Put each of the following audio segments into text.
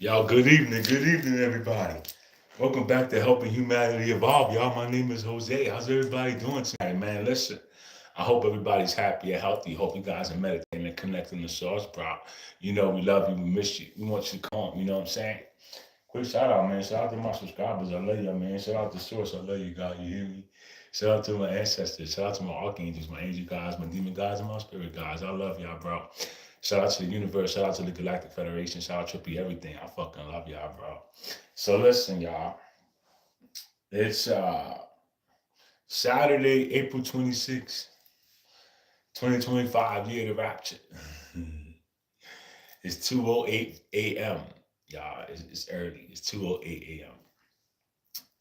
Y'all, good evening, everybody. Welcome back to Helping Humanity Evolve, y'all. My name is Jose. How's everybody doing tonight, man? Listen, I hope everybody's happy and healthy. Hope you guys are meditating and connecting the source, bro. You know, we love you, we miss you. We want you to come, you know what I'm saying? Quick shout out, man. Shout out to my subscribers. I love y'all, man. Shout out to Source. I love you, God. You hear me? Shout out to my ancestors. Shout out to my archangels, my angel guys, my demon guys, and my spirit guys. I love y'all, bro. Shout out to the universe. Shout out to the Galactic Federation. Shout out to Trippy everything. I fucking love y'all, bro. So listen, y'all. It's Saturday, April 26th, 2025, year of the rapture. It's 2:08 a.m. Y'all, it's early. It's 2:08 a.m.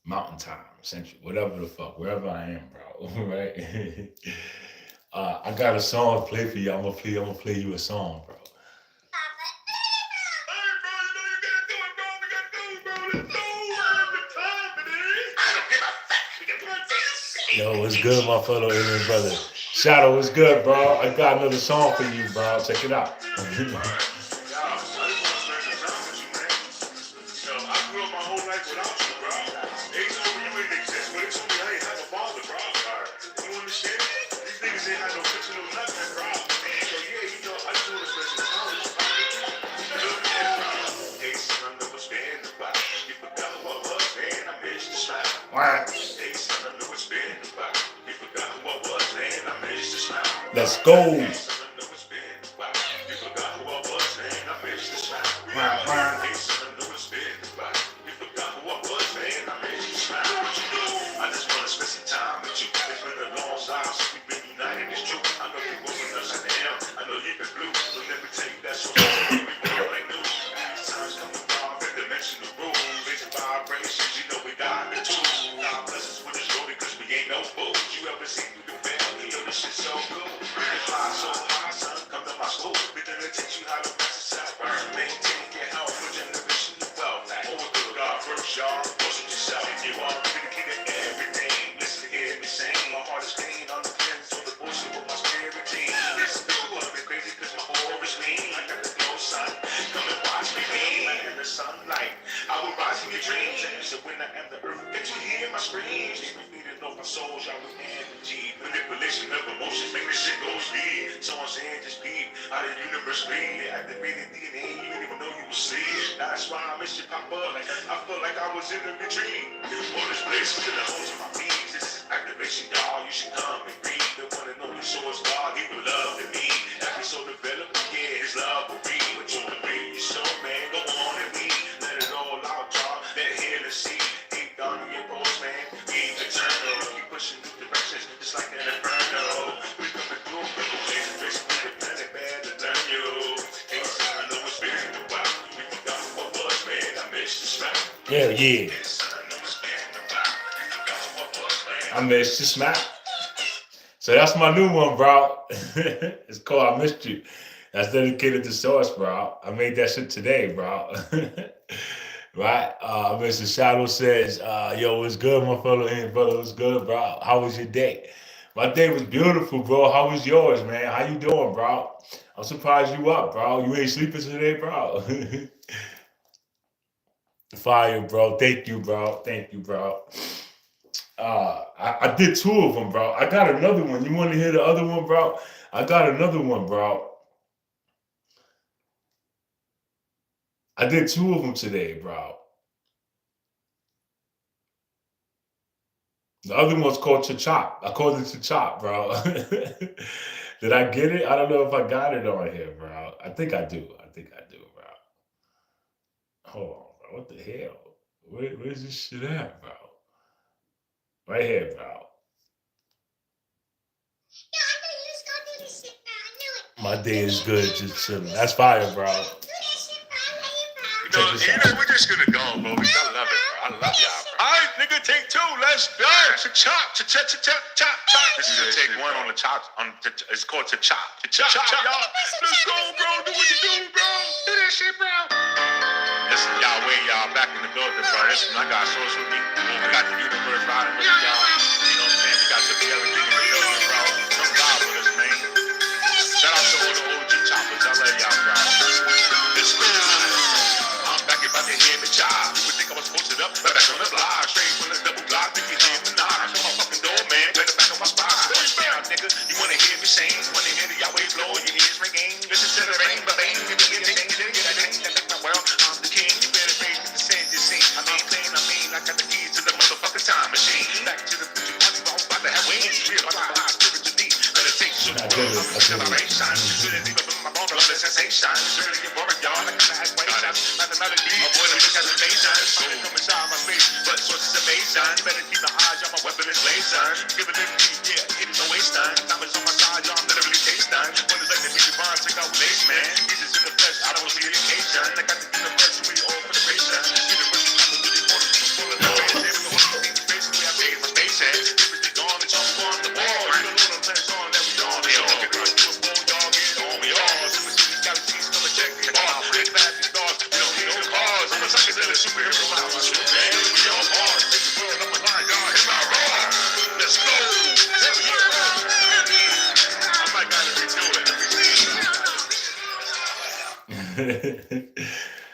Mountain time, Central, whatever the fuck, wherever I am, bro. Right? I got a song to play for you. I'm gonna play you a song, bro. Yo, what's good, my fellow alien brother? Shadow, what's good, bro? I got another song for you, bro. Check it out. Let's go. Yeah, yeah. I missed you, smack. So that's my new one, bro. It's called I Missed You. That's dedicated to Source, bro. I made that shit today, bro. Right? Mr. Shadow says, yo, what's good, my fellow in brother? What's good, bro? How was your day? My day was beautiful, bro. How was yours, man? How you doing, bro? I'm surprised you up, bro. You ain't sleeping today, bro. Fire, bro. Thank you, bro. Thank you, bro. I did two of them, bro. I got another one. You want to hear the other one, bro? I got another one, bro. I did two of them today, bro. The other one's called Chop. I called it Chop, bro. Did I get it? I don't know if I got it on here, bro. I think I do. I think I do, bro. Hold on, bro. What the hell? Where's this shit at, bro? Right here, bro. My day is good, just chilling. That's fire, bro. We're just gonna go, bro. I love it, bro. I love y'all, bro. All right, nigga, take two. Let's go. Chop. This is gonna take one on the chop. It's called to chop. Chop, y'all. Let's go, bro. Do what you do, bro. Do that shit, bro. Listen, y'all, y'all back in the building, bro. Listen, I got Source with me. I got the universe riding with y'all. You know what I'm saying? We got to be everything in the building, bro. Come ride with us, man. Shout out to all the OG choppers. I love y'all, bro. This I'm back in you hear me jive. You would think I was posted up, but back on the block. Straight from the double block, think you hear me knock. I'm my fucking door, man. Better back on my spot. Stay down, nigga. You wanna hear me sing? Wanna hear the Yahweh blow? Your ears ringing. Listen to the rain, but bang. Give me a ding, ding, get a ding. That make my world. I'm the king. You better pay me to send this scene. I got the keys to the motherfucking time machine. Back to the future, party ball, about to have wings. Real life, spiritually. Meditation, acceleration. Shouldn't leave up in my bone, the sensation. It's really a boring, y'all. Like I'm halfway. Mathematically, avoid the hesitation. Come inside my face, but sources amazing. You better keep the eyes on my weapon is blazing. Give it liberty, yeah, it is no waste time. Time is on my side, y'all. I'm literally tasting. When it's like the big bond, check out lace, man. Jesus in the flesh, I don't see the occasion. I got the universe, we all for the patient.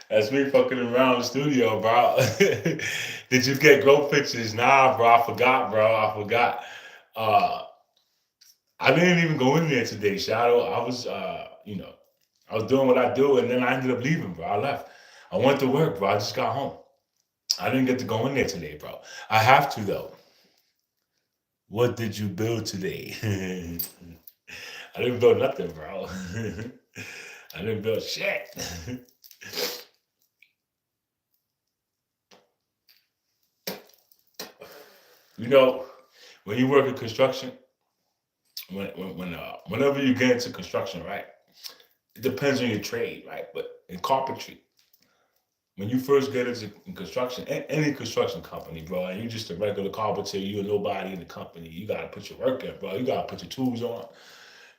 That's me fucking around the studio, bro. Did you get glow pictures? Nah, bro. I forgot, bro. I forgot. I didn't even go in there today, Shadow. I was, I was doing what I do, and then I ended up leaving, bro. I left. I went to work, bro. I just got home. I didn't get to go in there today, bro. I have to, though. What did you build today? I didn't build nothing, bro. I didn't build shit. You know, when you work in construction, whenever you get into construction, right? It depends on your trade, right? But in carpentry, when you first get into construction, any construction company, bro, and you just a regular carpenter, you're nobody in the company. You gotta put your work in, bro. You gotta put your tools on.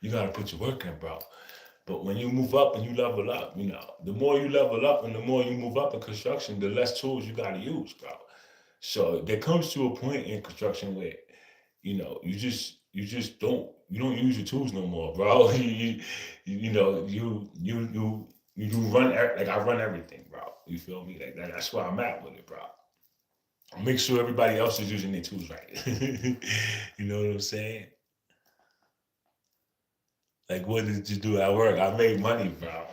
You gotta put your work in, bro. But when you move up and you level up, the more you level up and the more you move up in construction, the less tools you gotta use, bro. So there comes to a point in construction where, you don't use your tools no more, bro. You run like I run everything, bro. You feel me? Like that's where I'm at with it, bro. Make sure everybody else is using their tools right. You know what I'm saying? Like, what did you do at work? I made money, bro.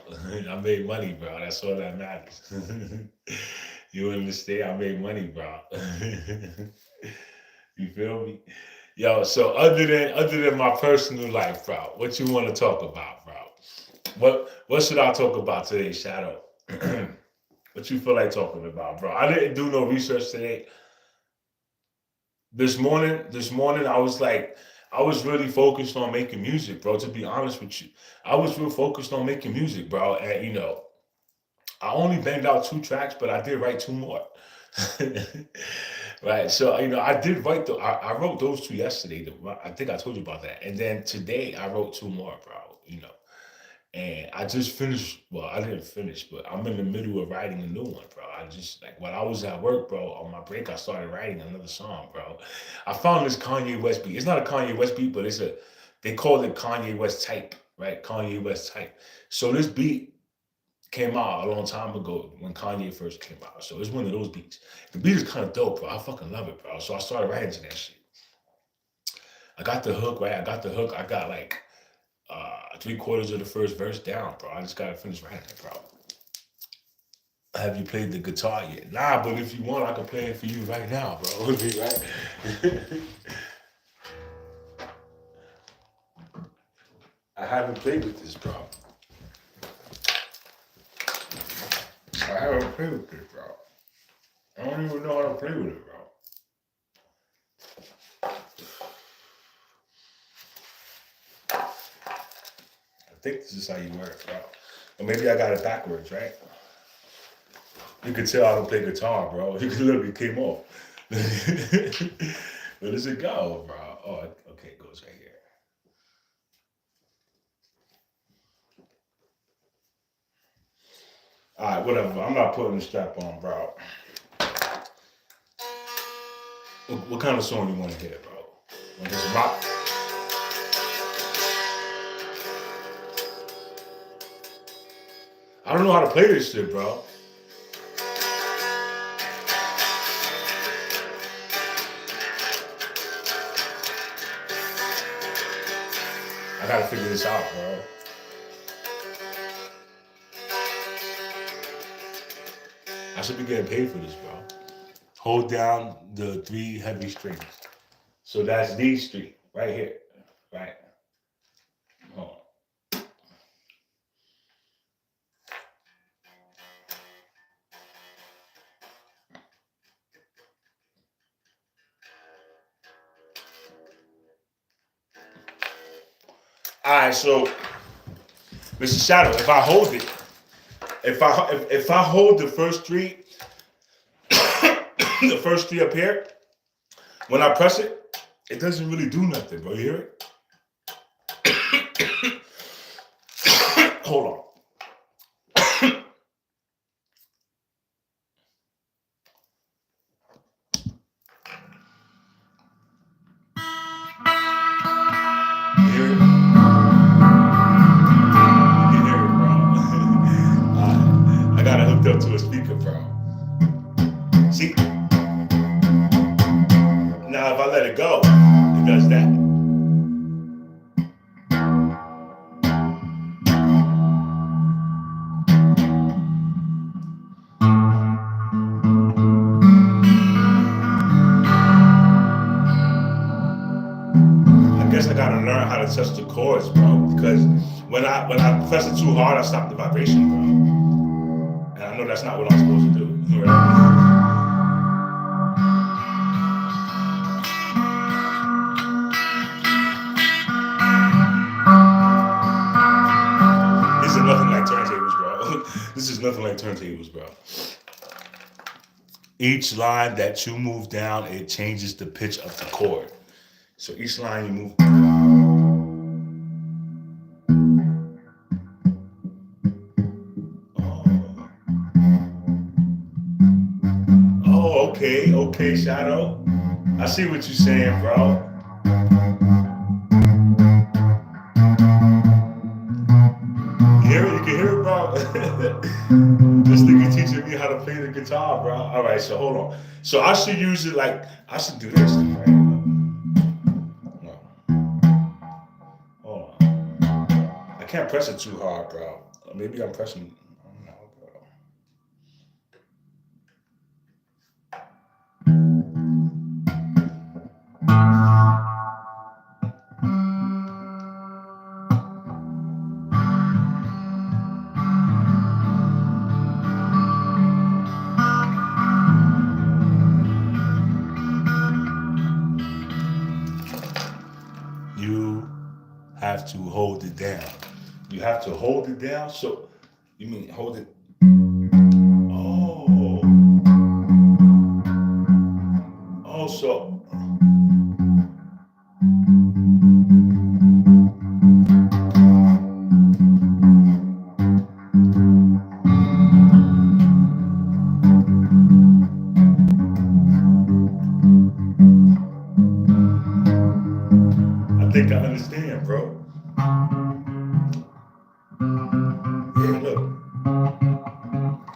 I made money, bro. That's all that matters. You understand? I made money, bro. You feel me? Yo, so other than my personal life, bro, what you want to talk about, bro? What should I talk about today, Shadow? What you feel like talking about, bro? I didn't do no research today. This morning, I was really focused on making music, bro. To be honest with you, I was real focused on making music, bro. And I only banged out 2 tracks, but I did write 2 more. Right. So, I did write I wrote those 2 yesterday. I think I told you about that. And then today I wrote 2 more, bro. And I just finished, well, I didn't finish, but I'm in the middle of writing a new one, bro. I just, like, while I was at work, bro, on my break, I started writing another song, bro. I found this Kanye West beat. It's not a Kanye West beat, but they call it Kanye West type, right? Kanye West type. So this beat came out a long time ago when Kanye first came out. So it's one of those beats. The beat is kind of dope, bro. I fucking love it, bro. So I started writing to that shit. I got the hook, right? I got like 3/4 of the first verse down, bro. I just gotta finish writing it, bro. Have you played the guitar yet? Nah, but if you want, I can play it for you right now, bro. Right? I haven't played with this, bro. I haven't played with this, bro. I don't even know how to play with it, bro. I think this is how you work, bro. Or maybe I got it backwards, right? You can tell I don't play guitar, bro. You can literally came off. Where does it go, bro? Oh, okay, it goes right here. All right, whatever. I'm not putting the strap on, bro. What kind of song you want to hear, bro? Want to hear some rock? I don't know how to play this shit, bro. gotta figure this out, bro. I should be getting paid for this, bro. Hold down the 3 heavy strings. So that's these 3 right here, right? Hold on. All right, so Mr. Shadow, if I hold it, if I hold the first 3, the first 3 up here, when I press it, it doesn't really do nothing, bro. You hear it? Hold on. You hear it? You can hear it, bro. I got it hooked up to a speaker, bro. See? Now if I let it go, it does that. I guess I gotta learn how to touch the chords, bro. Because when I press it too hard, I stop the vibration, bro. And I know that's not what I'm supposed to do. Right? This is nothing like turntables, bro. This is nothing like turntables, bro. Each line that you move down, it changes the pitch of the chord. So each line you move. Oh, okay, Shadow. I see what you're saying, bro. You hear it? You can hear it, bro. This nigga teaching me how to play the guitar, bro. All right, so hold on. So I should use it like, I should do this, right? No. Hold on. I can't press it too hard, bro. Maybe I'm pressing, I don't know, bro. You have to hold it down. You have to hold it down. So, you mean hold it? Oh. Oh, so. I think I understand, bro. Yeah, look.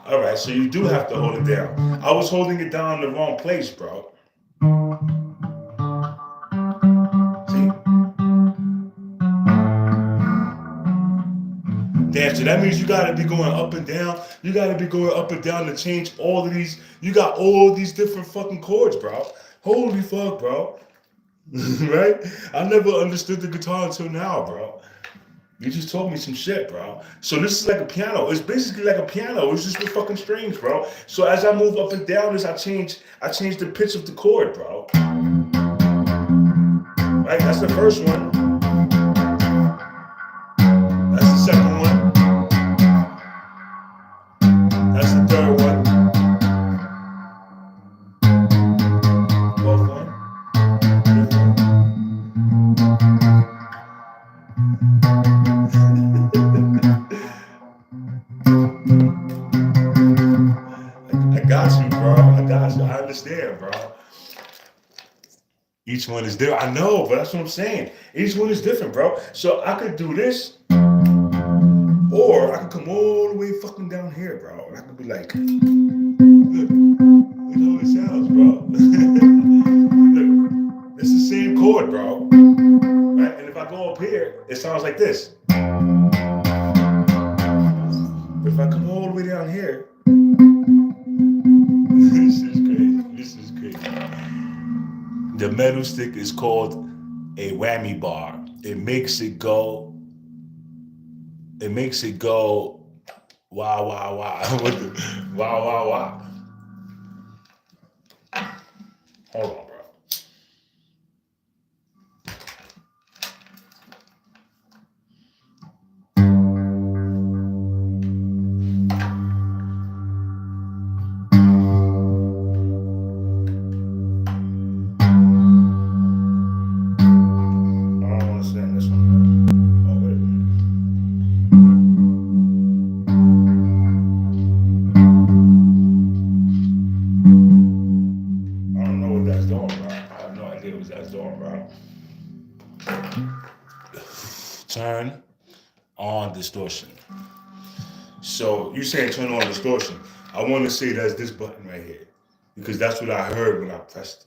All right, so you do have to hold it down. I was holding it down in the wrong place, bro. See? Damn, so that means you gotta be going up and down. You gotta be going up and down to change all of these. You got all these different fucking chords, bro. Holy fuck, bro. Right? I never understood the guitar until now, bro. You just told me some shit, bro. So this is like a piano. It's basically like a piano. It's just with fucking strings, bro. So as I move up and down this, I change the pitch of the chord, bro. Right? That's the first one. That's the second one. That's the third one. Fourth one. Fifth one. I got you, bro. I got you. I understand, bro. Each one is different. I know, but that's what I'm saying. Each one is different, bro. So I could do this, or I could come all the way fucking down here, bro. And I could be like, look how it sounds, bro. Look, it's the same chord, bro. Right? And if I go up here, it sounds like like this. But if I come all the way down here, this is crazy. This is crazy. The metal stick is called a whammy bar. It makes it go. It makes it go. Wow, wow, wow. Wow, wow, wow. Hold on, bro. I don't understand this one. Oh, wait a minute. I don't know what that's doing, bro. I have no idea what that's doing, bro. Turn on distortion. So you saying turn on distortion. I want to say that's this button right here. Because that's what I heard when I pressed it.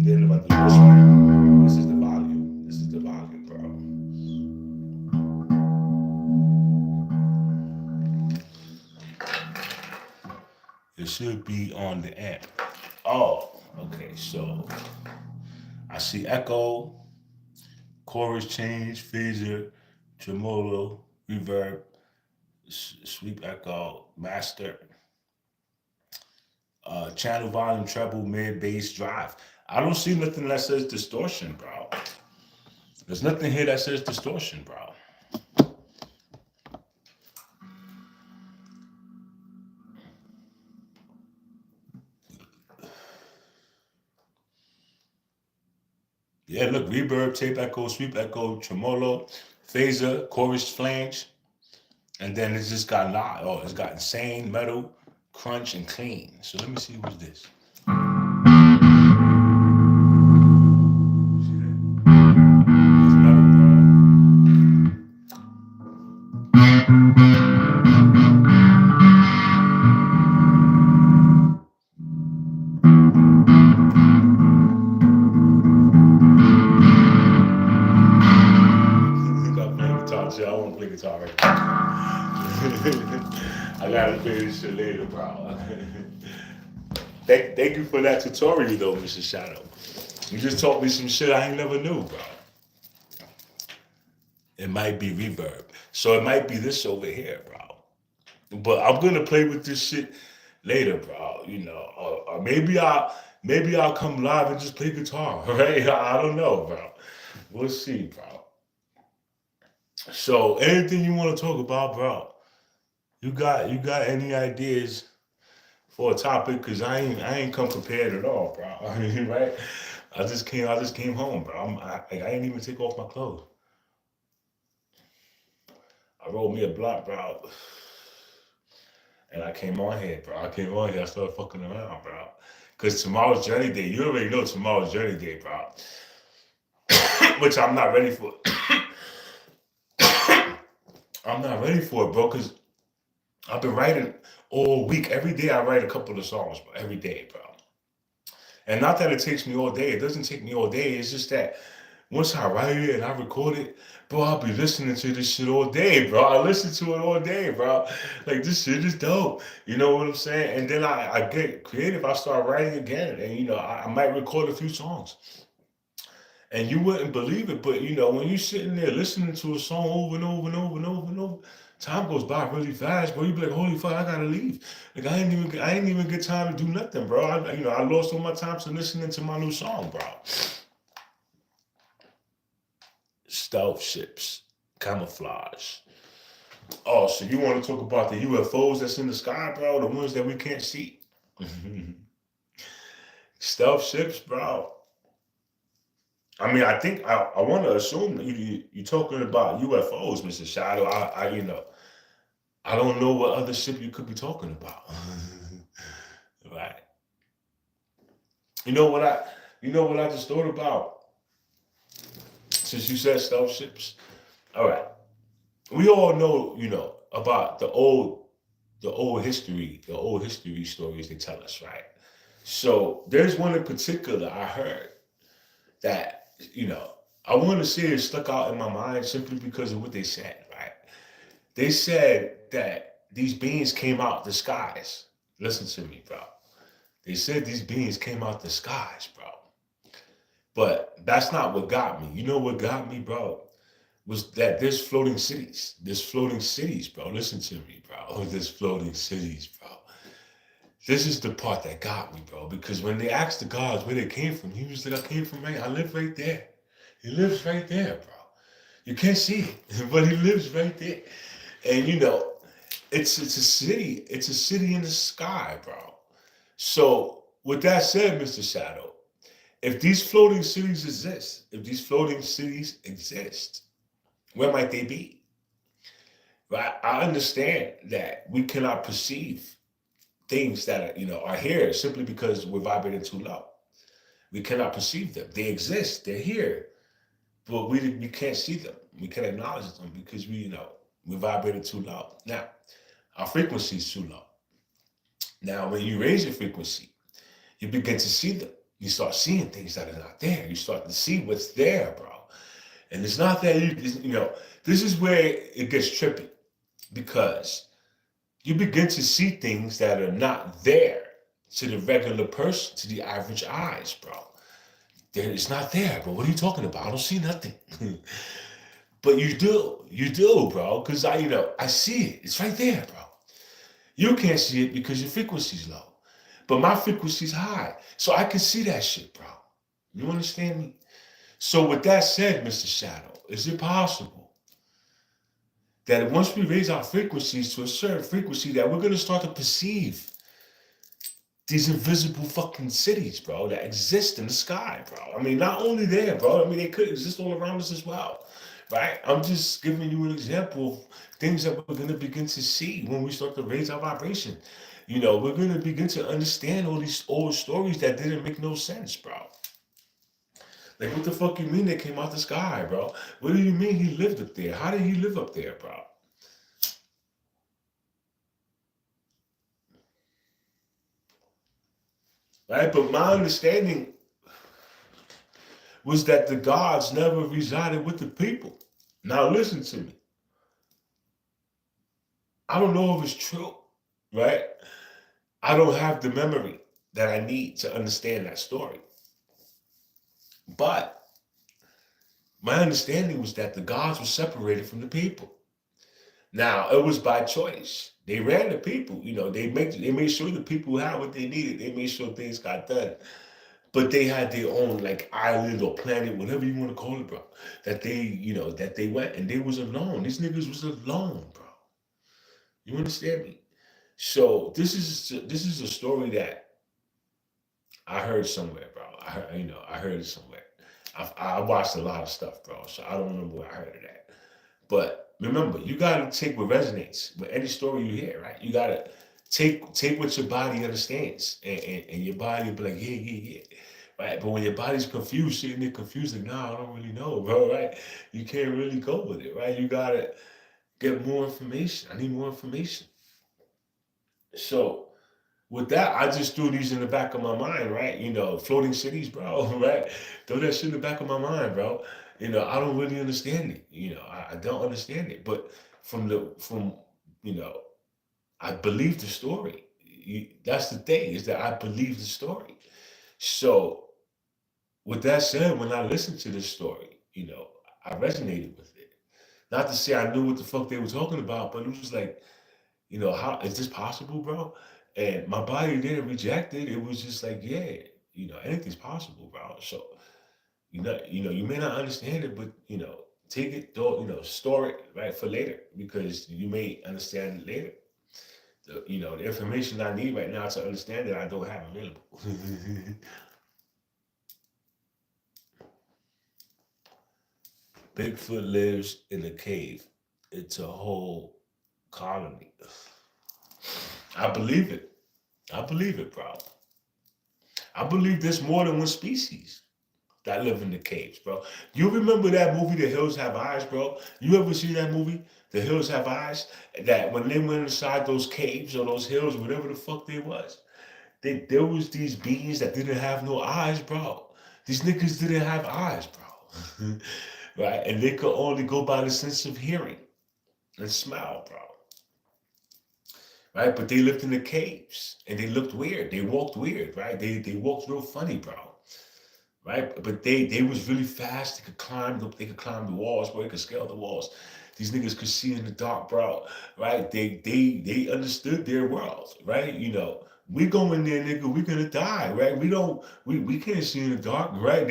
Then if I do this one, this is the volume. This is the volume, bro. It should be on the amp. Oh, okay, so I see echo, chorus change, phaser, tremolo, reverb, sweep echo, master, channel volume, treble, mid, bass, drive. I don't see nothing that says distortion, bro. There's nothing here that says distortion, bro. Yeah, look, reverb, tape echo, sweep echo, tremolo, phaser, chorus flange, and then it's just got it's got insane, metal, crunch, and clean. So let me see what's this. See that? It's metal, bro. I play guitar, shit. I want to play guitar right now. I gotta play this shit later, bro. Thank you for that tutorial, though, Mr. Shadow. You just taught me some shit I ain't never knew, bro. It might be reverb. So it might be this over here, bro. But I'm gonna play with this shit later, bro. You know, or maybe I'll come live and just play guitar, right? I don't know, bro. We'll see, bro. So anything you want to talk about, bro? You got any ideas for a topic? Cause I ain't come prepared at all, bro. Right? I just came home, bro. I ain't even take off my clothes. I rolled me a blunt, bro. And I came on here, bro. I started fucking around, bro. Cause tomorrow's journey day. You already know tomorrow's journey day, bro. Which I'm not ready for. I'm not ready for it, bro, cause I've been writing all week. Every day I write a couple of songs, bro. Every day, bro. And not that it takes me all day. It doesn't take me all day. It's just that once I write it and I record it, bro, I'll be listening to this shit all day, bro. I listen to it all day, bro. Like, this shit is dope. You know what I'm saying? And then I get creative. I start writing again. And, you know, I might record a few songs. And you wouldn't believe it, but, you know, when you're sitting there listening to a song over and over and over and over and over, time goes by really fast, bro. You be like, holy fuck, I gotta leave. Like, I ain't even get time to do nothing, bro. I lost all my time to listening to my new song, bro. Stealth ships, camouflage. Oh, so you want to talk about the UFOs that's in the sky, bro? The ones that we can't see. Stealth ships, bro. I mean, I think I want to assume that you're talking about UFOs, Mr. Shadow. I don't know what other ship you could be talking about. Right. You know what I just thought about? Since you said stealth ships. All right. We all know, you know, about the old the old history stories they tell us, right? So there's one in particular I heard that, I want to say it stuck out in my mind simply because of what they said, right? They said that these beings came out the skies. Listen to me, bro. They said these beings came out the skies, bro. But that's not what got me. You know what got me, bro? Was that there's floating cities. There's floating cities, bro. Listen to me, bro. There's floating cities, bro. This is the part that got me, bro. Because when they asked the gods where they came from, he was like, I came from I live right there. He lives right there, bro. You can't see it, but he lives right there. And it's a city. It's a city in the sky, bro. So with that said, Mr. Shadow, if these floating cities exist, where might they be? Right? I understand that we cannot perceive things that are here simply because we're vibrating too low. We cannot perceive them. They exist. They're here, but we can't see them. We can't acknowledge them because we're vibrating too low. Now, our frequency is too low. Now, when you raise your frequency, you begin to see them. You start seeing things that are not there. You start to see what's there, bro. And it's not that this is where it gets trippy, because you begin to see things that are not there to the regular person, to the average eyes, bro. It's not there, bro. What are you talking about? I don't see nothing. But you do, bro, because I see it. It's right there, bro. You can't see it because your frequency's low. But my frequency's high. So I can see that shit, bro. You understand me? So with that said, Mr. Shadow, is it possible that once we raise our frequencies to a certain frequency that we're going to start to perceive these invisible fucking cities, bro, that exist in the sky, bro? I mean, not only there, bro. I mean, they could exist all around us as well, right? I'm just giving you an example of things that we're going to begin to see when we start to raise our vibration. We're going to begin to understand all these old stories that didn't make no sense, bro. Like, what the fuck you mean they came out the sky, bro? What do you mean he lived up there? How did he live up there, bro? Right? But my understanding was that the gods never resided with the people. Now listen to me. I don't know if it's true, right? I don't have the memory that I need to understand that story. But my understanding was that the gods were separated from the people. Now, it was by choice. They ran the people, they made sure the people had what they needed. They made sure things got done. But they had their own like island or planet, whatever you want to call it, bro. That they went and they was alone. These niggas was alone, bro. You understand me? So this is a story that I heard somewhere, bro. I heard it somewhere. I watched a lot of stuff, bro. So I don't remember where I heard it at. But remember, you gotta take what resonates with any story you hear, right? You gotta take what your body understands, and your body will be like, yeah, right? But when your body's confused, sitting there confused, like, nah, I don't really know, bro, right? You can't really go with it, right? You gotta get more information. I need more information. So with that, I just threw these in the back of my mind, right? Floating cities, bro, right? Throw that shit in the back of my mind, bro. I don't really understand it. I don't understand it. But I believe the story. That's the thing, is that I believe the story. So with that said, when I listened to this story, I resonated with it. Not to say I knew what the fuck they were talking about, but it was like, how is this possible, bro? And my body didn't reject it. It was just like, yeah, anything's possible, bro. So, you may not understand it, but take it, store it right for later, because you may understand it later. The information I need right now to understand it, I don't have available. Bigfoot lives in a cave. It's a whole colony. I believe it. I believe it, bro. I believe there's more than one species that live in the caves, bro. You remember that movie, The Hills Have Eyes, bro? You ever see that movie, The Hills Have Eyes? That when they went inside those caves or those hills, whatever the fuck they was, there was these beings that didn't have no eyes, bro. These niggas didn't have eyes, bro. Right? And they could only go by the sense of hearing and smell, bro. Right? But they lived in the caves and they looked weird. They walked weird, right? They walked real funny, bro. Right? But they was really fast. They could climb the walls, bro. They could scale the walls. These niggas could see in the dark, bro. Right? They understood their world, right? You know, we go in there, nigga, we gonna die, right? We can't see in the dark, right?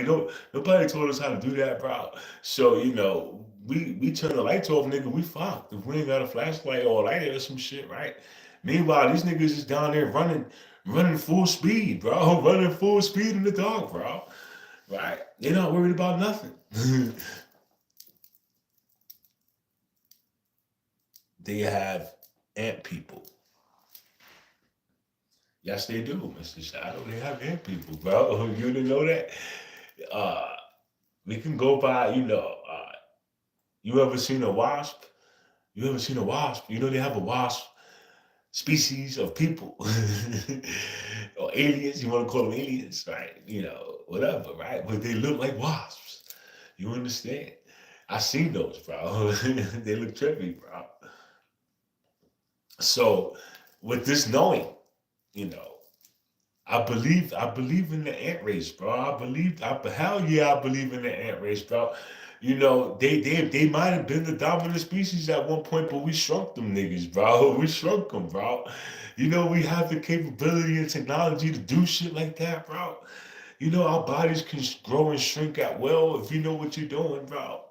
Nobody told us how to do that, bro. So, you know, we turn the lights off, nigga, we fucked. If we ain't got a flashlight or a lighter or some shit, right? Meanwhile, these niggas is down there running full speed, bro. Running full speed in the dark, bro. Right? They're not worried about nothing. They have ant people. Yes, they do, Mr. Shadow. They have ant people, bro. You didn't know that? Uh, we can go by, you ever seen a wasp? You ever seen a wasp? You know they have a wasp species of people. Or aliens, you want to call them aliens, right? You know, whatever, right? But they look like wasps. You understand? I seen those, bro. They look trippy, bro. So with this knowing, you know, I believe in the ant race, bro. Hell yeah, I believe in the ant race, bro. You know, they might have been the dominant species at one point, but we shrunk them niggas, bro. We shrunk them, bro. You know, we have the capability and technology to do shit like that, bro. You know, our bodies can grow and shrink at will if you know what you're doing, bro.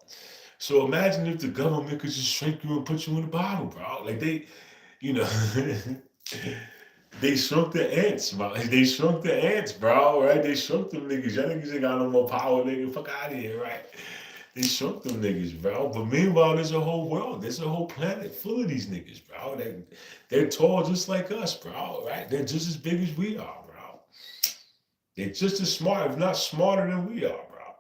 So imagine if the government could just shrink you and put you in a bottle, bro. Like you know, they shrunk the ants, bro. They shrunk the ants, bro, right? They shrunk them niggas. Y'all niggas ain't got no more power, nigga. Fuck out of here, right? They shrunk them niggas, bro. But meanwhile, there's a whole world. There's a whole planet full of these niggas, bro. They're tall just like us, bro, right? They're just as big as we are, bro. They're just as smart, if not smarter than we are, bro.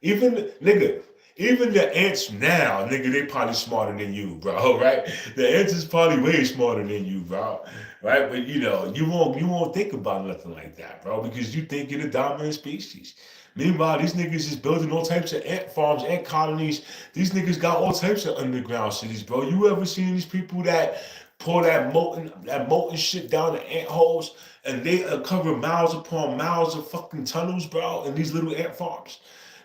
Nigga, even the ants now, nigga, they probably smarter than you, bro, right? The ants is probably way smarter than you, bro, right? But you know, you won't think about nothing like that, bro, because you think you're the dominant species. Meanwhile, these niggas is building all types of ant farms, ant colonies. These niggas got all types of underground cities, bro. You ever seen these people that pour that molten shit down the ant holes and they cover miles upon miles of fucking tunnels, bro, in these little ant farms?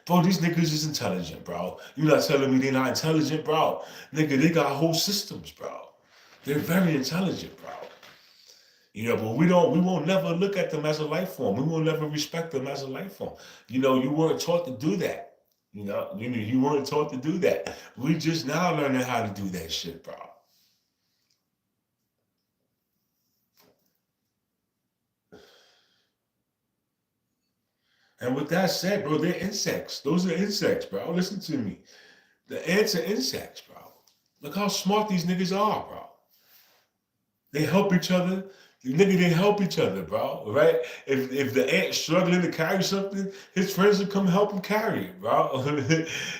Bro, these niggas is intelligent, bro. You not telling me they're not intelligent, bro. Nigga, they got whole systems, bro. They're very intelligent, bro. You know, but we won't never look at them as a life form. We will never respect them as a life form. You know, you weren't taught to do that. You weren't taught to do that. We just now learning how to do that shit, bro. And with that said, bro, they're insects. Those are insects, bro. Listen to me. The ants are insects, bro. Look how smart these niggas are, bro. They help each other. Nigga, they help each other, bro. Right? If the ant's struggling to carry something, his friends will come help him carry it, bro.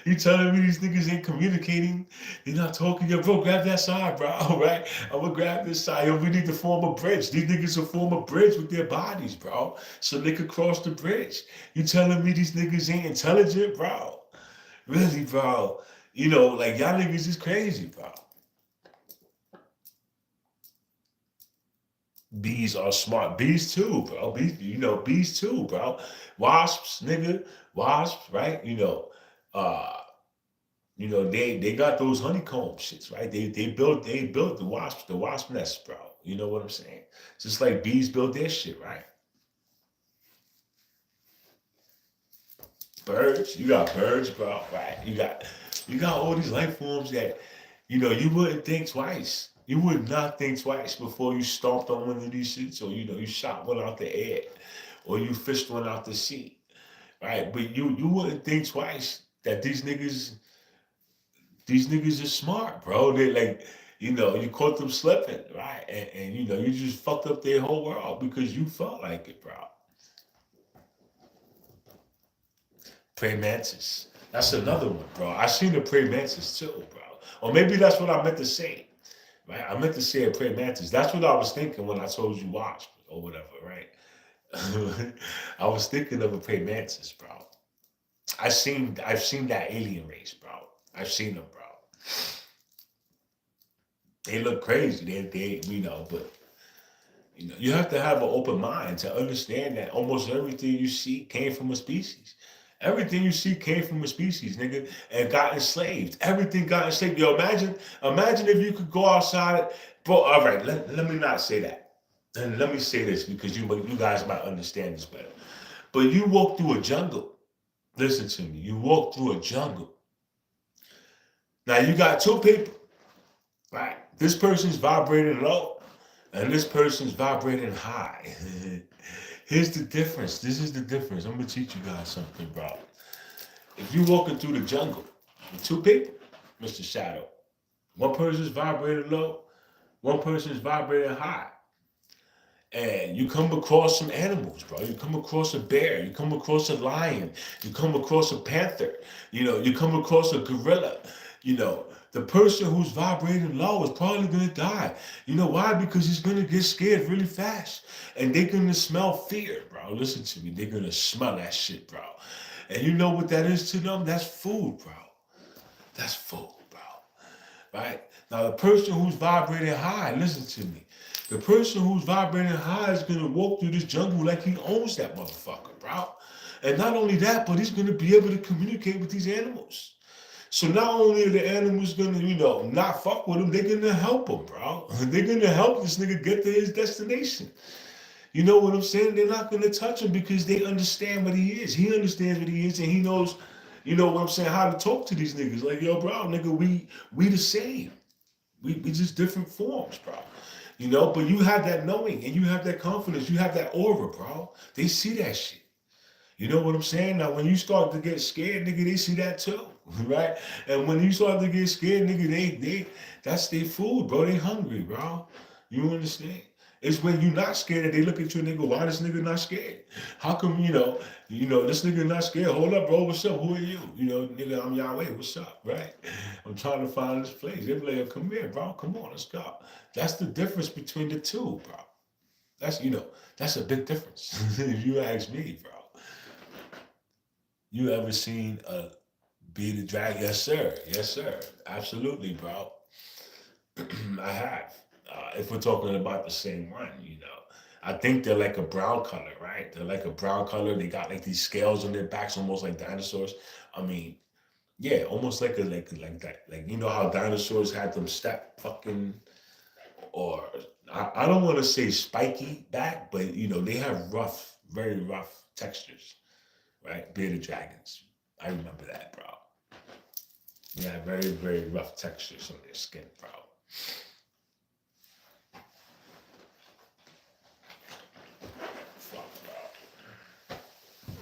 You telling me these niggas ain't communicating? They're not talking. Yo, bro, grab that side, bro. Right? I'm gonna grab this side. Yo, we need to form a bridge. These niggas will form a bridge with their bodies, bro, so they could cross the bridge. You telling me these niggas ain't intelligent, bro? Really, bro? You know, like y'all niggas is crazy, bro. Bees are smart. Bees too, bro. Bees too, bro. Wasps, nigga. Wasps, right? They got those honeycomb shits, right? They built the wasp nest, bro. You know what I'm saying? Just like bees build their shit, right? Birds, you got birds, bro, right? You got all these life forms that, you wouldn't think twice. You would not think twice before you stomped on one of these shits, or you shot one out the air, or you fished one out the sea, right? But you wouldn't think twice that these niggas are smart, bro. They like, you caught them slipping, right? And you just fucked up their whole world because you felt like it, bro. Praying mantis. That's another one, bro. I seen a praying mantis too, bro. Or maybe that's what I meant to say. Right? I meant to say a praying mantis. That's what I was thinking when I told you watch or whatever, right? I was thinking of a praying mantis, bro. I've seen that alien race, bro. I've seen them, bro. They look crazy. They but you have to have an open mind to understand that almost everything you see came from a species. Everything you see came from a species, nigga, and got enslaved. Everything got enslaved. Yo, imagine if you could go outside, bro. All right, let me not say that. And let me say this because you guys might understand this better. But you walk through a jungle. Listen to me. You walk through a jungle. Now you got two people, right? This person's vibrating low, and this person's vibrating high. Here's the difference. This is the difference. I'm gonna teach you guys something, bro. If you're walking through the jungle with two people, Mr. Shadow, one person's vibrating low, one person's vibrating high. And you come across some animals, bro. You come across a bear, you come across a lion, you come across a panther, you come across a gorilla, the person who's vibrating low is probably gonna die. You know why? Because he's gonna get scared really fast. And they're gonna smell fear, bro. Listen to me, they're gonna smell that shit, bro. And you know what that is to them? That's food, bro. That's food, bro. Right? Now the person who's vibrating high, listen to me. The person who's vibrating high is going to walk through this jungle like he owns that motherfucker, bro. And not only that, but he's going to be able to communicate with these animals. So not only are the animals going to, not fuck with him, they're going to help him, bro. They're going to help this nigga get to his destination. You know what I'm saying? They're not going to touch him because they understand what he is. He understands what he is, and he knows, what I'm saying, how to talk to these niggas. Like, yo, bro, nigga, we the same. We just different forms, bro. But you have that knowing and you have that confidence. You have that aura, bro. They see that shit. You know what I'm saying? Now, when you start to get scared, nigga, they see that too, right? And when you start to get scared, nigga, that's their food, bro. They hungry, bro. You understand? It's when you're not scared that they look at you, nigga, why this nigga not scared? How come, this nigga not scared? Hold up, bro, what's up? Who are you? Nigga, I'm Yahweh, what's up, right? I'm trying to find this place. They be like, come here, bro, come on, let's go. That's the difference between the two, bro. That's a big difference, if you ask me, bro. You ever seen a bearded dragon? Yes, sir. Yes, sir. Absolutely, bro. I have. If we're talking about the same one, I think they're like a brown color, right? They're like a brown color. They got like these scales on their backs, almost like dinosaurs. I mean, yeah, almost like like that. Like how dinosaurs had them step fucking, or I don't want to say spiky back, but they have rough, very rough textures, right? Bearded dragons. I remember that, bro. Yeah, very, very rough textures on their skin, bro.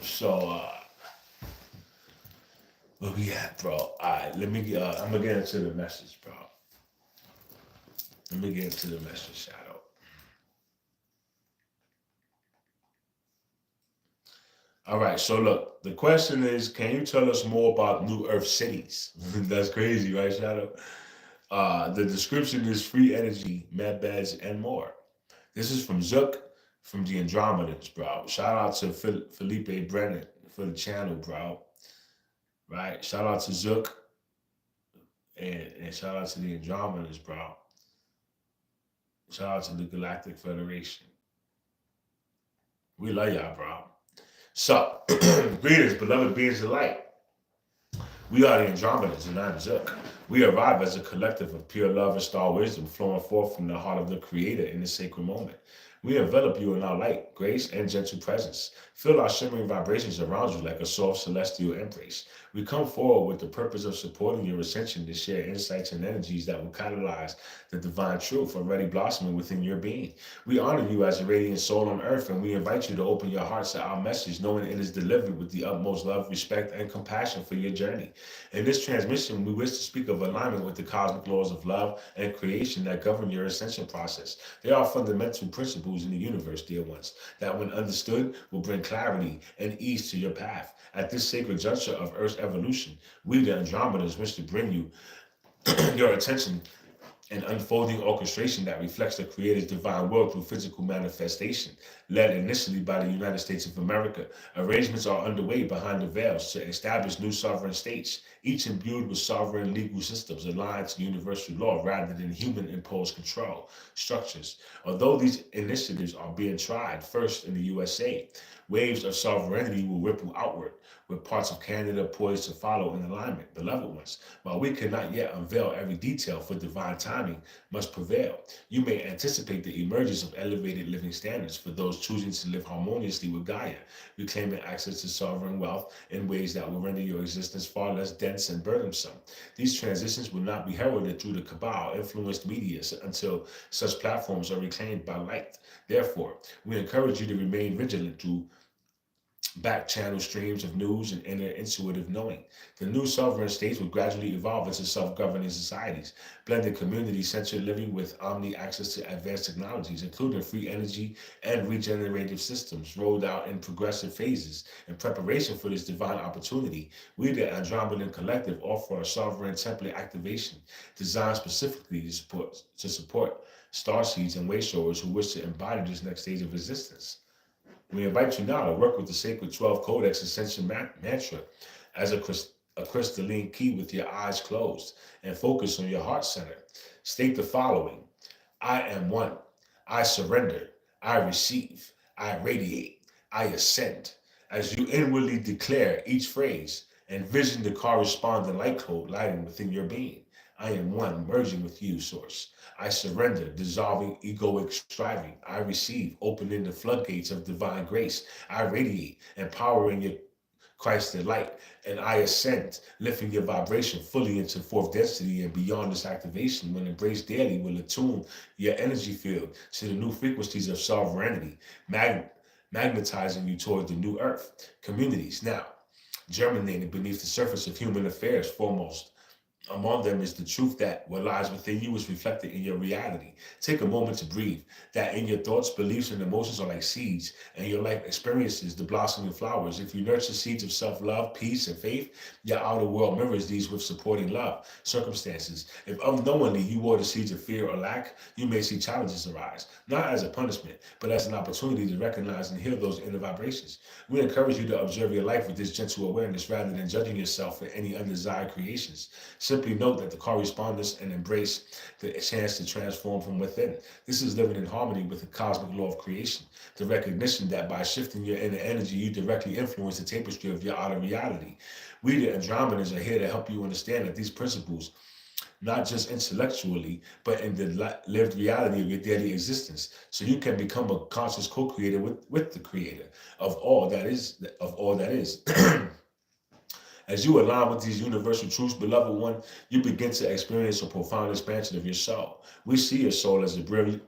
So, where we at, bro? All right, let me get, I'm going to get into the message, bro. Let me get into the message, Shadow. All right, so look, the question is, can you tell us more about New Earth cities? That's crazy, right, Shadow? The description is free energy, med beds, and more. This is from Zook, from the Andromedans, bro. Shout out to Felipe Brennan for the channel, bro. Right? Shout out to Zook and shout out to the Andromedans, bro. Shout out to the Galactic Federation. We love y'all, bro. So, greetings, beloved beings of light. We are the Andromedans, and I'm Zook. We arrive as a collective of pure love and star wisdom flowing forth from the heart of the Creator in this sacred moment. We envelop you in our light, grace, and gentle presence. Feel our shimmering vibrations around you like a soft celestial embrace. We come forward with the purpose of supporting your ascension to share insights and energies that will catalyze the divine truth already blossoming within your being. We honor you as a radiant soul on earth, and we invite you to open your hearts to our message, knowing it is delivered with the utmost love, respect, and compassion for your journey. In this transmission, we wish to speak of alignment with the cosmic laws of love and creation that govern your ascension process. They are fundamental principles principles in the universe, dear ones, that when understood will bring clarity and ease to your path. At this sacred juncture of Earth's evolution, we, the Andromedas, wish to bring you your attention an unfolding orchestration that reflects the Creator's divine will through physical manifestation. Led initially by the United States of America, arrangements are underway behind the veils to establish new sovereign states, each imbued with sovereign legal systems aligned to universal law rather than human-imposed control structures. Although these initiatives are being tried first in the USA, waves of sovereignty will ripple outward, with parts of Canada poised to follow in alignment. Beloved ones, while we cannot yet unveil every detail, for divine timing must prevail, you may anticipate the emergence of elevated living standards for those choosing to live harmoniously with Gaia, reclaiming access to sovereign wealth in ways that will render your existence far less dense and burdensome. These transitions will not be heralded through the cabal-influenced media until such platforms are reclaimed by light. Therefore, we encourage you to remain vigilant through back channel streams of news and inner intuitive knowing. The new sovereign states will gradually evolve into self-governing societies, blending community-centered living with omni-access to advanced technologies, including free energy and regenerative systems rolled out in progressive phases. In preparation for this divine opportunity, we, the Andromedan Collective, offer a sovereign template activation designed specifically to support starseeds and wayshowers who wish to embody this next stage of existence. We invite you now to work with the sacred 12 Codex Ascension mantra as a crystalline key with your eyes closed and focus on your heart center. State the following: I am one. I surrender. I receive. I radiate. I ascend. As you inwardly declare each phrase, envision the corresponding light code lighting within your being. I am one, merging with you, Source. I surrender, dissolving egoic striving. I receive, opening the floodgates of divine grace. I radiate, empowering your Christed light. And I ascend, lifting your vibration fully into fourth density and beyond. This activation, when embraced daily, will attune your energy field to the new frequencies of sovereignty, magnetizing you toward the new earth. Communities now germinating beneath the surface of human affairs. Foremost among them is the truth that what lies within you is reflected in your reality. Take a moment to breathe, that in your thoughts, beliefs, and emotions are like seeds, and your life experiences the blossoming flowers. If you nurture seeds of self-love, peace, and faith, your outer world mirrors these with supporting love. Circumstances. If unknowingly you water seeds of fear or lack, you may see challenges arise, not as a punishment, but as an opportunity to recognize and heal those inner vibrations. We encourage you to observe your life with this gentle awareness rather than judging yourself for any undesired creations. Simply note that the correspondence and embrace the chance to transform from within. This is living in harmony with the cosmic law of creation. The recognition that by shifting your inner energy, you directly influence the tapestry of your outer reality. We, the Andromedans, are here to help you understand that these principles, not just intellectually, but in the lived reality of your daily existence, so you can become a conscious co-creator with the Creator of all that is. As you align with these universal truths, beloved one, you begin to experience a profound expansion of your soul. We see your soul as a brilliant,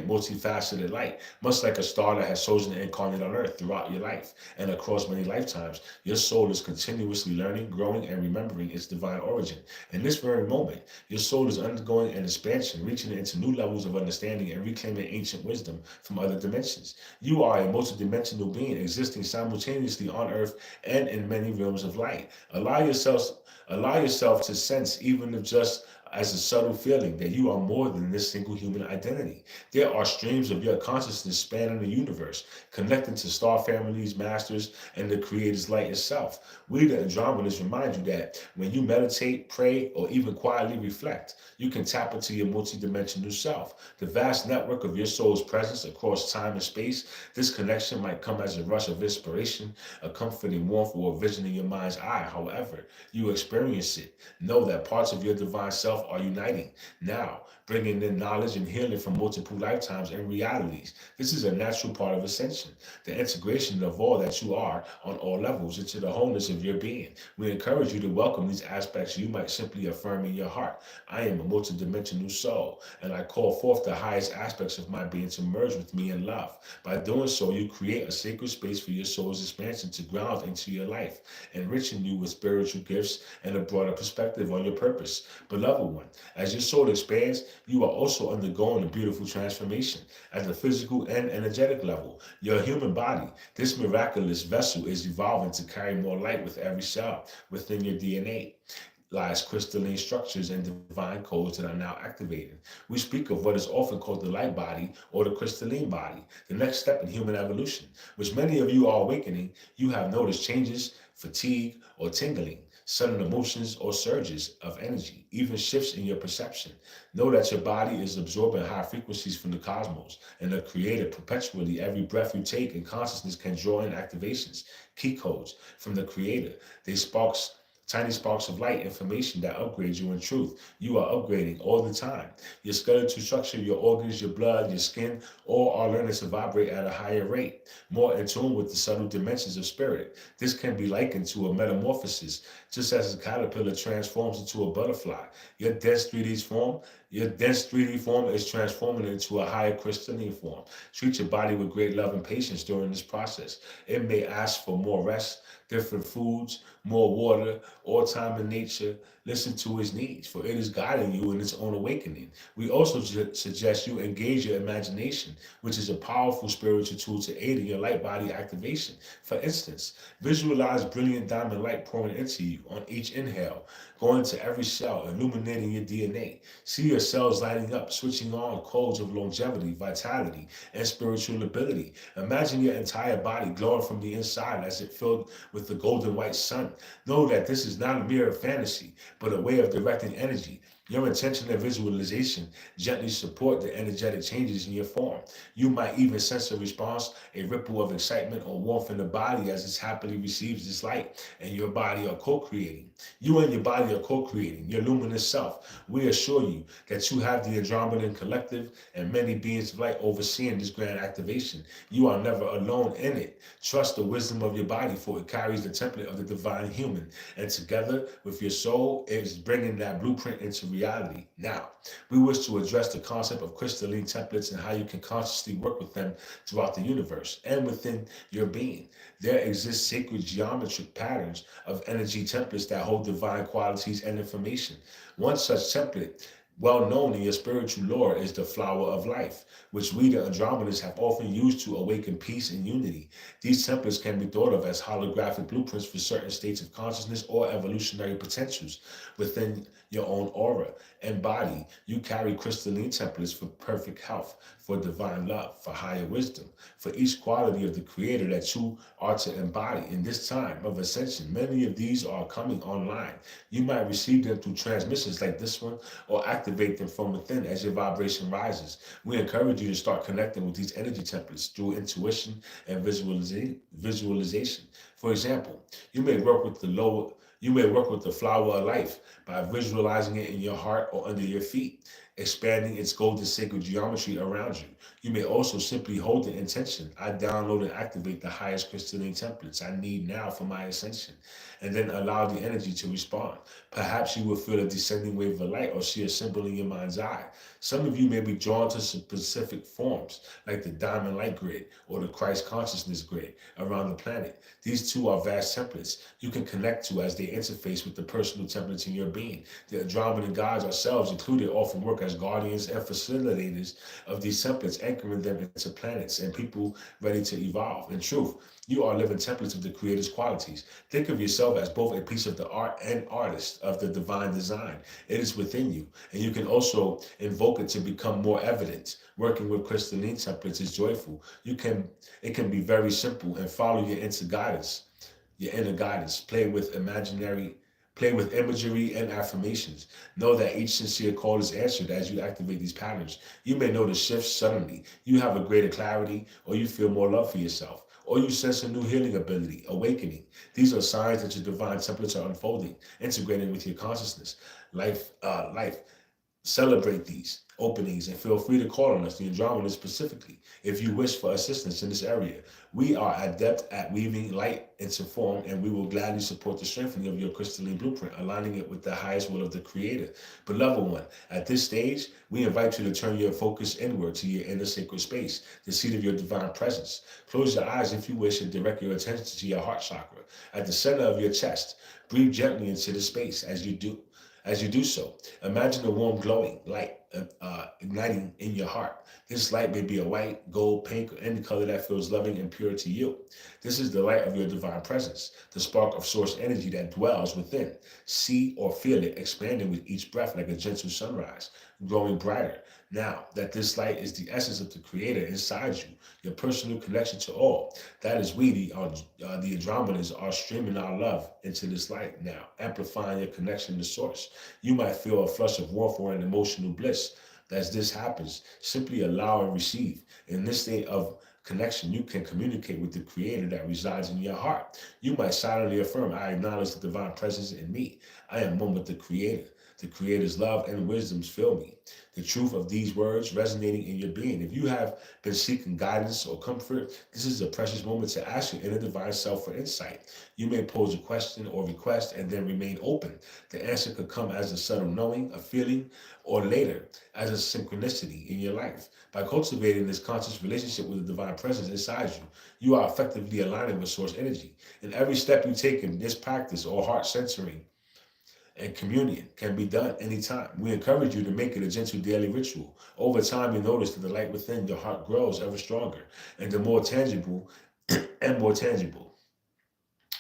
multifaceted light, much like a star that has chosen to incarnate on earth throughout your life and across many lifetimes. Your soul is continuously learning, growing, and remembering its divine origin. In this very moment, your soul is undergoing an expansion, reaching into new levels of understanding and reclaiming ancient wisdom from other dimensions. You are a multidimensional being existing simultaneously on earth and in many realms of light. Allow yourself to sense, even if just as a subtle feeling, that you are more than this single human identity. There are streams of your consciousness spanning the universe, connecting to star families, masters, and the Creator's light itself. We, the Andromedans, remind you that when you meditate, pray, or even quietly reflect, you can tap into your multidimensional self, the vast network of your soul's presence across time and space. This connection might come as a rush of inspiration, a comforting warmth, or a vision in your mind's eye. However you experience it, know that parts of your divine self are uniting now, bringing in knowledge and healing from multiple lifetimes and realities. This is a natural part of ascension, the integration of all that you are on all levels into the wholeness of your being. We encourage you to welcome these aspects you might simply affirm in your heart. I am a multidimensional soul, and I call forth the highest aspects of my being to merge with me in love. By doing so, you create a sacred space for your soul's expansion to ground into your life, enriching you with spiritual gifts and a broader perspective on your purpose. Beloved Beloved one, as your soul expands, you are also undergoing a beautiful transformation at the physical and energetic level. Your human body, this miraculous vessel, is evolving to carry more light with every cell within your DNA. Lies crystalline structures and divine codes that are now activating. We speak of what is often called the light body or the crystalline body, the next step in human evolution, which many of you are awakening. You have noticed changes, fatigue, or tingling, sudden emotions or surges of energy, even shifts in your perception. Know that your body is absorbing high frequencies from the cosmos and the creator perpetually. Every breath you take in consciousness can draw in activations, key codes from the creator. They sparks Tiny sparks of light, information that upgrades you in truth. You are upgrading all the time. Your skeletal structure, your organs, your blood, your skin, all are learning to vibrate at a higher rate, more in tune with the subtle dimensions of spirit. This can be likened to a metamorphosis, just as a caterpillar transforms into a butterfly. Your dense 3D form is transforming into a higher crystalline form. Treat your body with great love and patience during this process. It may ask for more rest, different foods, more water, or time in nature. Listen to his needs, for it is guiding you in its own awakening. We also suggest you engage your imagination, which is a powerful spiritual tool to aid in your light body activation. For instance, visualize brilliant diamond light pouring into you on each inhale, going to every cell, illuminating your DNA. See your cells lighting up, switching on codes of longevity, vitality, and spiritual ability. Imagine your entire body glowing from the inside as it filled with the golden white sun. Know that this is not a mere fantasy, but a way of directing energy. Your intention and visualization gently support the energetic changes in your form. You might even sense a response, a ripple of excitement or warmth in the body as it happily receives this light, and your body are co-creating. You and your body are co-creating your luminous self. We assure you that you have the Andromedan collective and many beings of light overseeing this grand activation. You are never alone in it. Trust the wisdom of your body, for it carries the template of the divine human, and together with your soul, it is bringing that blueprint into reality. Now, we wish to address the concept of crystalline templates and how you can consciously work with them throughout the universe and within your being. There exist sacred geometric patterns of energy templates that hold divine qualities and information. One such template, well known in your spiritual lore, is the flower of life, which we, the Andromedans, have often used to awaken peace and unity. These templates can be thought of as holographic blueprints for certain states of consciousness or evolutionary potentials within your own aura and body. You carry crystalline templates for perfect health, for divine love, for higher wisdom, for each quality of the creator that you are to embody in this time of ascension. Many of these are coming online. You might receive them through transmissions like this one, or activate them from within as your vibration rises. We encourage you to start connecting with these energy templates through intuition and visualization. For example, you may work with the flower of life by visualizing it in your heart or under your feet, expanding its golden sacred geometry around you. You may also simply hold the intention: I download and activate the highest crystalline templates I need now for my ascension, and then allow the energy to respond. Perhaps you will feel a descending wave of light or see a symbol in your mind's eye. Some of you may be drawn to specific forms, like the diamond light grid or the Christ consciousness grid around the planet. These two are vast templates you can connect to as they interface with the personal templates in your being. The Andromedan gods ourselves included often work as guardians and facilitators of these templates, anchoring them into planets and people ready to evolve. In truth, you are living templates of the Creator's qualities. Think of yourself as both a piece of the art and artist of the divine design. It is within you, and you can also invoke it to become more evident. Working with crystalline templates is joyful. It can be very simple and follow your inner guidance. Play with imagery and affirmations. Know that each sincere call is answered as you activate these patterns. You may notice shifts suddenly. You have a greater clarity, or you feel more love for yourself, or you sense a new healing ability, awakening. These are signs that your divine templates are unfolding, integrating with your consciousness. Life. Celebrate these openings and feel free to call on us, the Andromedans specifically, if you wish for assistance in this area. We are adept at weaving light into form, and we will gladly support the strengthening of your crystalline blueprint, aligning it with the highest will of the Creator. Beloved one, at this stage, we invite you to turn your focus inward to your inner sacred space, the seat of your divine presence. Close your eyes if you wish and direct your attention to your heart chakra. At the center of your chest, breathe gently into the space. As you do, As you do so, imagine a warm, glowing light igniting in your heart. This light may be a white, gold, pink, or any color that feels loving and pure to you. This is the light of your divine presence, the spark of source energy that dwells within. See or feel it expanding with each breath like a gentle sunrise, growing brighter. Now that this light is the essence of the Creator inside you, your personal connection to all. That is we, the Andromedas, are streaming our love into this light now, amplifying your connection to Source. You might feel a flush of warmth or an emotional bliss. As this happens, simply allow and receive. In this state of connection, you can communicate with the Creator that resides in your heart. You might silently affirm, I acknowledge the divine presence in me. I am one with the Creator. The Creator's love and wisdoms fill me. The truth of these words resonating in your being. If you have been seeking guidance or comfort, this is a precious moment to ask your inner divine self for insight. You may pose a question or request and then remain open. The answer could come as a subtle knowing, a feeling, or later as a synchronicity in your life. By cultivating this conscious relationship with the divine presence inside you, you are effectively aligning with source energy. In every step you take in this practice or heart centering, and communion can be done anytime. We encourage you to make it a gentle daily ritual. Over time, you notice that the light within your heart grows ever stronger and the more tangible and more tangible.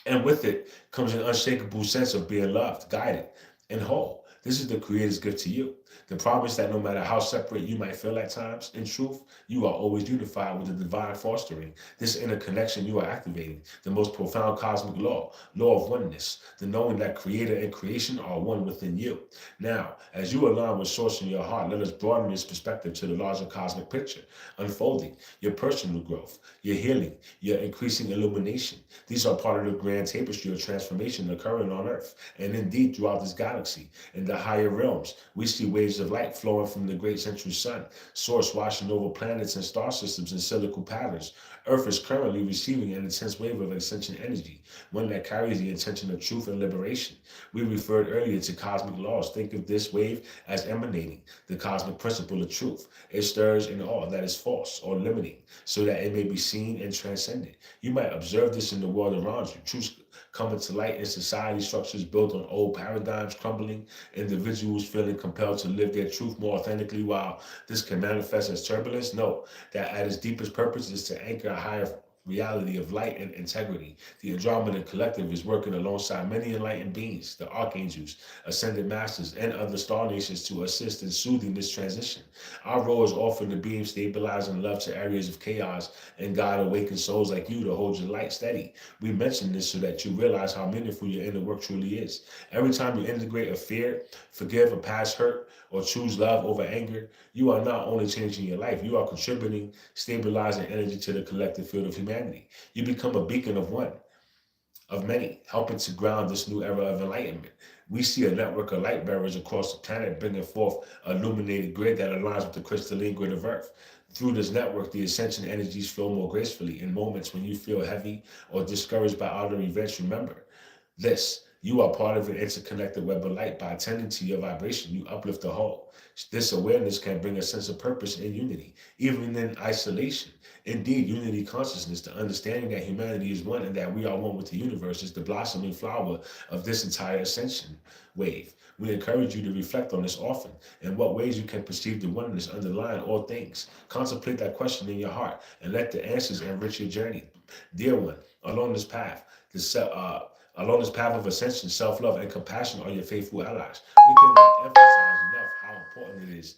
And with it comes an unshakable sense of being loved, guided, and whole. This is the Creator's gift to you. The promise that no matter how separate you might feel at times, in truth, you are always unified with the divine fostering. This inner connection you are activating, the most profound cosmic law of oneness, the knowing that Creator and creation are one within you. Now, as you align with Source in your heart, let us broaden this perspective to the larger cosmic picture, unfolding your personal growth, your healing, your increasing illumination. These are part of the grand tapestry of transformation occurring on Earth, and indeed throughout this galaxy. In the higher realms, we see waves of light flowing from the great central sun, Source washing over planets and star systems in cyclical patterns. Earth is currently receiving an intense wave of ascension energy, one that carries the intention of truth and liberation. We referred earlier to cosmic laws. Think of this wave as emanating the cosmic principle of truth. It stirs in all that is false or limiting, so that it may be seen and transcended. You might observe this in the world around you. Truth coming to light in society structures built on old paradigms crumbling, individuals feeling compelled to live their truth more authentically. While this can manifest as turbulence, know that at its deepest purpose is to anchor a higher reality of light and integrity. The Andromeda Collective is working alongside many enlightened beings, the archangels, ascended masters, and other star nations to assist in soothing this transition. Our role is offering the beam stabilizing love to areas of chaos and guide awakened souls like you to hold your light steady. We mention this so that you realize how meaningful your inner work truly is. Every time you integrate a fear, forgive a past hurt, or choose love over anger, you are not only changing your life, you are contributing, stabilizing energy to the collective field of humanity. You become a beacon of one, of many, helping to ground this new era of enlightenment. We see a network of light bearers across the planet bringing forth a illuminated grid that aligns with the crystalline grid of Earth. Through this network, the ascension energies flow more gracefully. In moments when you feel heavy or discouraged by outer events, remember this. You are part of an interconnected web of light. By attending to your vibration, you uplift the whole. This awareness can bring a sense of purpose and unity, even in isolation. Indeed, unity consciousness, the understanding that humanity is one and that we are one with the universe, is the blossoming flower of this entire ascension wave. We encourage you to reflect on this often. In what ways you can perceive the oneness underlying all things. Contemplate that question in your heart and let the answers enrich your journey. Dear one, along this path, along this path of ascension, self-love and compassion are your faithful allies. We cannot emphasize enough how important it is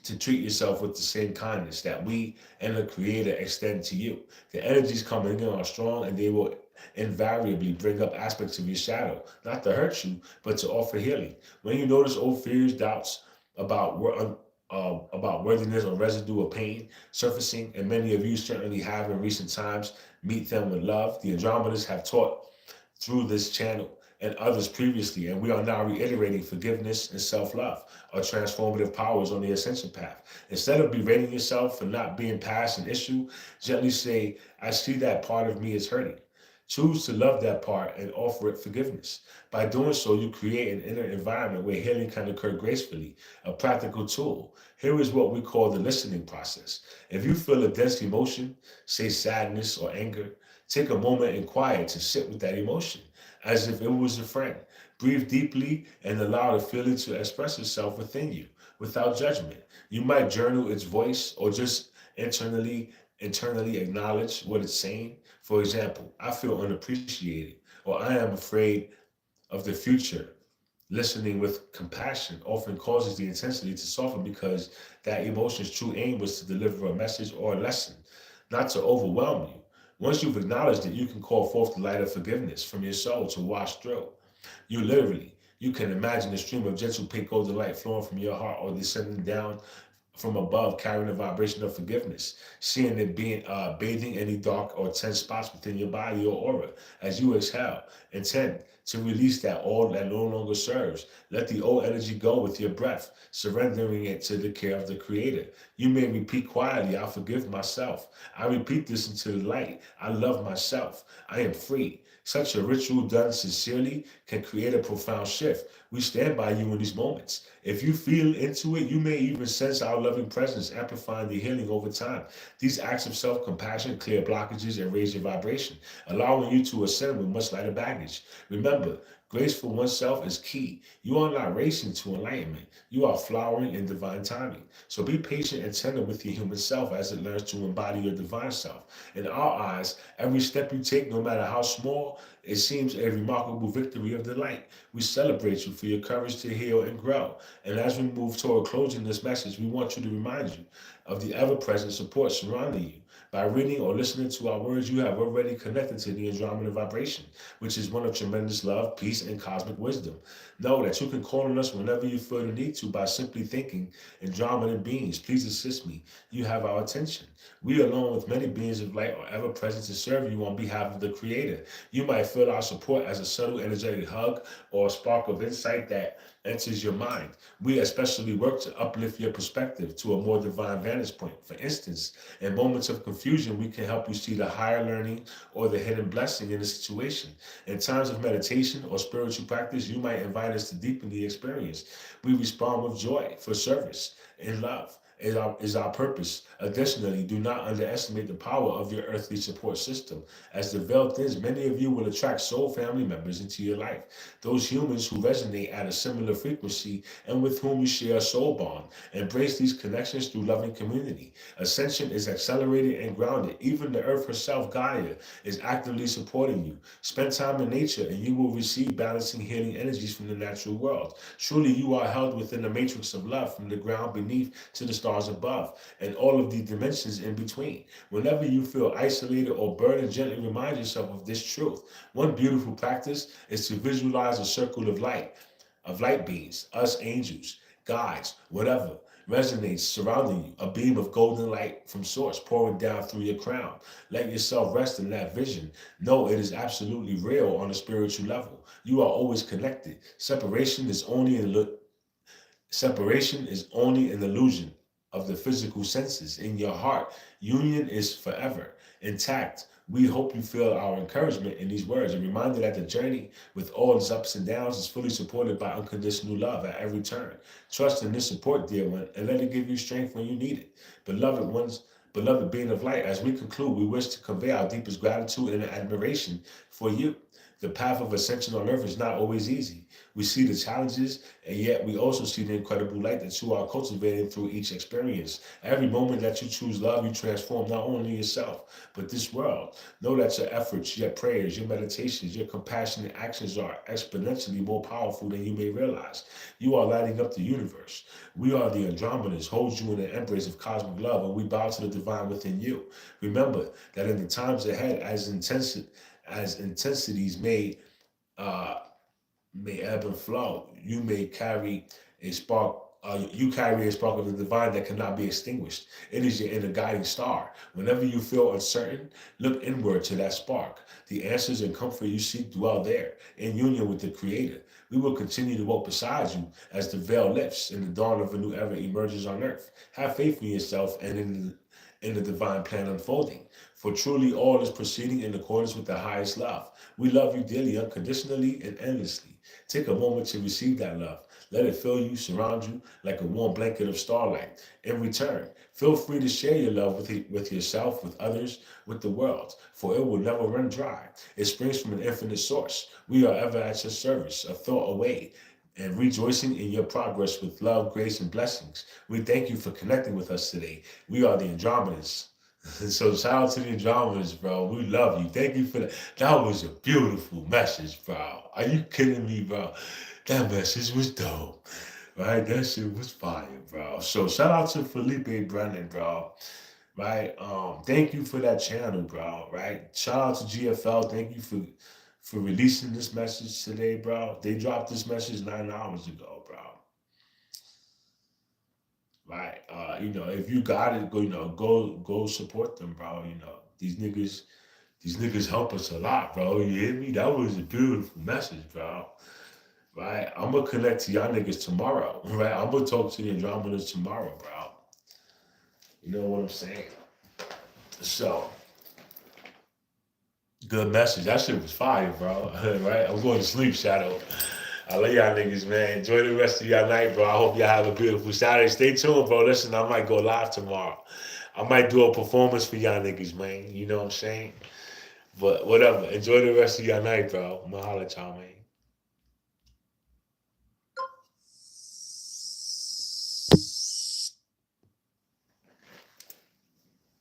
to treat yourself with the same kindness that we and the Creator extend to you. The energies coming in are strong, and they will invariably bring up aspects of your shadow, not to hurt you, but to offer healing. When you notice old fears, doubts about worthiness or residue of pain surfacing, and many of you certainly have in recent times, meet them with love. The Andromedas have taught through this channel and others previously, and we are now reiterating forgiveness and self-love are transformative powers on the ascension path. Instead of berating yourself for not being past an issue, gently say, I see that part of me is hurting. Choose to love that part and offer it forgiveness. By doing so, you create an inner environment where healing can occur gracefully, a practical tool. Here is what we call the listening process. If you feel a dense emotion, say sadness or anger, Take a moment in quiet to sit with that emotion as if it was a friend. Breathe deeply and allow the feeling to express itself within you without judgment. You might journal its voice or just internally acknowledge what it's saying. For example, I feel unappreciated or I am afraid of the future. Listening with compassion often causes the intensity to soften because that emotion's true aim was to deliver a message or a lesson, not to overwhelm you. Once you've acknowledged it, you can call forth the light of forgiveness from your soul to wash through. You can imagine a stream of gentle pink golden light flowing from your heart or descending down from above, carrying a vibration of forgiveness, seeing it being bathing any dark or tense spots within your body or aura. As you exhale, intend to release that all that no longer serves. Let the old energy go with your breath, surrendering it to the care of the Creator. You may repeat quietly, I forgive myself. I repeat this into the light. I love myself. I am free. Such a ritual done sincerely can create a profound shift. We stand by you in these moments. If you feel into it, you may even sense our loving presence, amplifying the healing over time. These acts of self-compassion clear blockages and raise your vibration, allowing you to ascend with much lighter baggage. Remember, grace for oneself is key. You are not racing to enlightenment. You are flowering in divine timing. So be patient and tender with your human self as it learns to embody your divine self. In our eyes, every step you take, no matter how small, it seems a remarkable victory of the light. We celebrate you for your courage to heal and grow. And as we move toward closing this message, we want you to remind you of the ever-present support surrounding you. By reading or listening to our words, you have already connected to the Andromeda vibration, which is one of tremendous love, peace, and cosmic wisdom. Know that you can call on us whenever you feel the need to by simply thinking, Andromeda beings, please assist me. You have our attention. We, along with many beings of light, are ever present to serve you on behalf of the Creator. You might feel our support as a subtle, energetic hug or a spark of insight that enters your mind. We especially work to uplift your perspective to a more divine vantage point. For instance, in moments of confusion, we can help you see the higher learning or the hidden blessing in the situation. In times of meditation or spiritual practice, you might invite us to deepen the experience. We respond with joy for service and love is our purpose. Additionally, do not underestimate the power of your earthly support system. As the veil thins, many of you will attract soul family members into your life. Those humans who resonate at a similar frequency and with whom you share a soul bond. Embrace these connections through loving community. Ascension is accelerated and grounded. Even the earth herself, Gaia, is actively supporting you. Spend time in nature and you will receive balancing, healing energies from the natural world. Truly, you are held within the matrix of love from the ground beneath to the stars above, and all of the dimensions in between. Whenever you feel isolated or burdened, gently remind yourself of this truth. One beautiful practice is to visualize a circle of light beings, us angels, guides, whatever resonates surrounding you, a beam of golden light from source pouring down through your crown. Let yourself rest in that vision. Know it is absolutely real on a spiritual level. You are always connected. Separation is only an illusion of the physical senses. In your heart, union is forever intact. We hope you feel our encouragement in these words, a reminder that the journey, with all its ups and downs, is fully supported by unconditional love at every turn. Trust in this support, dear one, and let it give you strength when you need it. Beloved being of light, as we conclude, we wish to convey our deepest gratitude and admiration for you. The path of ascension on earth is not always easy. We see the challenges, and yet we also see the incredible light that you are cultivating through each experience. Every moment that you choose love, you transform not only yourself, but this world. Know that your efforts, your prayers, your meditations, your compassionate actions are exponentially more powerful than you may realize. You are lighting up the universe. We are the Andromedas, hold you in the embrace of cosmic love, and we bow to the divine within you. Remember that in the times ahead, as intensities may ebb and flow, you may carry a spark. You carry a spark of the divine that cannot be extinguished. It is your inner guiding star. Whenever you feel uncertain, look inward to that spark. The answers and comfort you seek dwell there, in union with the Creator. We will continue to walk beside you as the veil lifts and the dawn of a new era emerges on earth. Have faith in yourself and in the divine plan unfolding. For truly all is proceeding in accordance with the highest love. We love you dearly, unconditionally, and endlessly. Take a moment to receive that love. Let it fill you, surround you like a warm blanket of starlight. In return, feel free to share your love with yourself, with others, with the world, for it will never run dry. It springs from an infinite source. We are ever at your service, a thought away, and rejoicing in your progress with love, grace, and blessings. We thank you for connecting with us today. We are the Andromedas. So shout out to the Andromedas, bro. We love you. Thank you for that. That was a beautiful message, bro. Are you kidding me, bro? That message was dope. Right? That shit was fire, bro. So shout out to Felipe Brennan, bro. Right? Thank you for that channel, bro. Right? Shout out to GFL. Thank you for releasing this message today, bro. They dropped this message 9 hours ago, bro. Right. If you got it, go support them, bro. These niggas help us a lot, bro. You hear me? That was a beautiful message, bro. Right. I'm gonna connect to y'all niggas tomorrow. Right. I'm gonna talk to the Andromedas tomorrow, bro. You know what I'm saying? So good message. That shit was fire, bro. Right. I'm going to sleep, Shadow. I love y'all niggas, man. Enjoy the rest of y'all night, bro. I hope y'all have a beautiful Saturday. Stay tuned, bro. Listen, I might go live tomorrow. I might do a performance for y'all niggas, man. You know what I'm saying? But whatever. Enjoy the rest of y'all night, bro. I'm gonna holler at y'all, man.